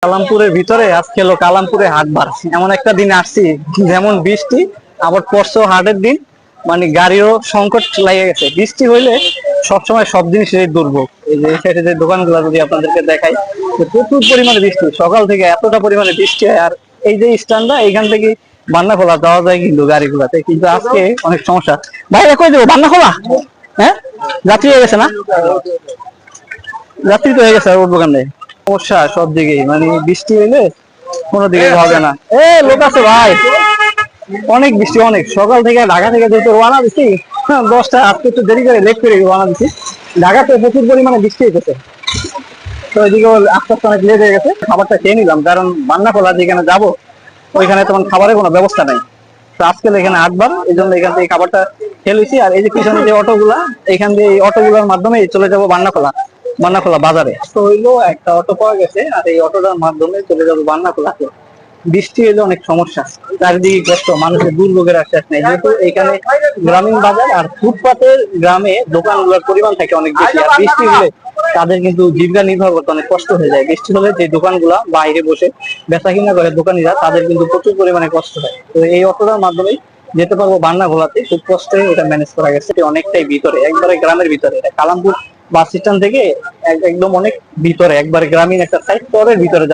কালামপুরের ভিতরে আজকে হলো কালামপুরে হাটবার। এমন একটা দিন আসছি, যেমন বৃষ্টি, আবার পরশু হাটের দিন, মানে গাড়িও সংকট লেগে গেছে। বৃষ্টি হইলে সবসময় সব জিনিসের দুর্ভোগ। এই যে সাইডে যে দোকানগুলো যদি আপনাদেরকে দেখাই, যে প্রচুর পরিমাণে বৃষ্টি, সকাল থেকে এতটা পরিমাণে বৃষ্টি হয়। আর এই যে স্ট্যান্ডটা, এইখান থেকে বান্না খোলা যাওয়া যায় কিন্তু গাড়িগুলাতে, কিন্তু আজকে অনেক সমস্যা। ভাইরা কই দেবো বান্না খোলা? হ্যাঁ, যাত্রী হয়ে গেছে না? যাত্রী তো হয়ে গেছে ওর দোকানে। সমস্যা সব দিকেই, মানে বৃষ্টি হইলে কোনো দিকে হবে না। লোক আছে ভাই, অনেক বৃষ্টি, অনেক সকাল থেকে ঢাকা থেকে যেহেতু রওনা দিচ্ছি, 10টা, আজকে একটু দেরি করে লেট করে রওনা দিচ্ছি। ঢাকাতে প্রচুর পরিমাণে বৃষ্টি হইতেছে, তো ওইদিকে আস্তে আস্তে অনেক লেট হয়ে গেছে। খাবারটা খেয়ে নিলাম, কারণ বান্না খোলা যেখানে যাবো ওইখানে তখন খাবারের কোনো ব্যবস্থা নাই। তো আজকে এখানে আটবার, এই জন্য এখান থেকে খাবারটা খেয়ে লইছি। আর এই যে পিছনে যে অটোগুলা, এখান দিয়ে এই অটোগুলোর মাধ্যমে চলে যাবো বান্নাখোলা বাজারে। তো হইলো একটা অটো পাওয়া গেছে, আর এই অটোটার মাধ্যমে চলে যাবো বান্নাখোলাতে। বৃষ্টি এলে অনেক সমস্যা, চারিদিকে কষ্ট, মানুষের দুর্ভোগের শেষ নেই। যেহেতু এখানে গ্রামীণ বাজার আর ফুটপাতের গ্রামে দোকানগুলোর পরিমাণ থাকে অনেক বেশি, আর বৃষ্টি হলে তাদের কিন্তু জীবিকা নির্বাহ করতে অনেক কষ্ট হয়ে যায়। বৃষ্টি হলে যে দোকানগুলা বাইরে বসে বেচা কিনা করে দোকানিরা, তাদের কিন্তু প্রচুর পরিমাণে কষ্ট হয়। তো এই অটোটার মাধ্যমেই যেতে পারবো বান্নাখোলাতে। খুব কষ্টে এটা ম্যানেজ করা গেছে। এটা অনেকটাই ভিতরে, একবারে গ্রামের ভিতরে। এটা কালামপুর বাস স্ট্যান্ড থেকে একদম অনেক ভিতরে, একবারে গ্রামীণ একটা সাইড, পরের ভিতরে।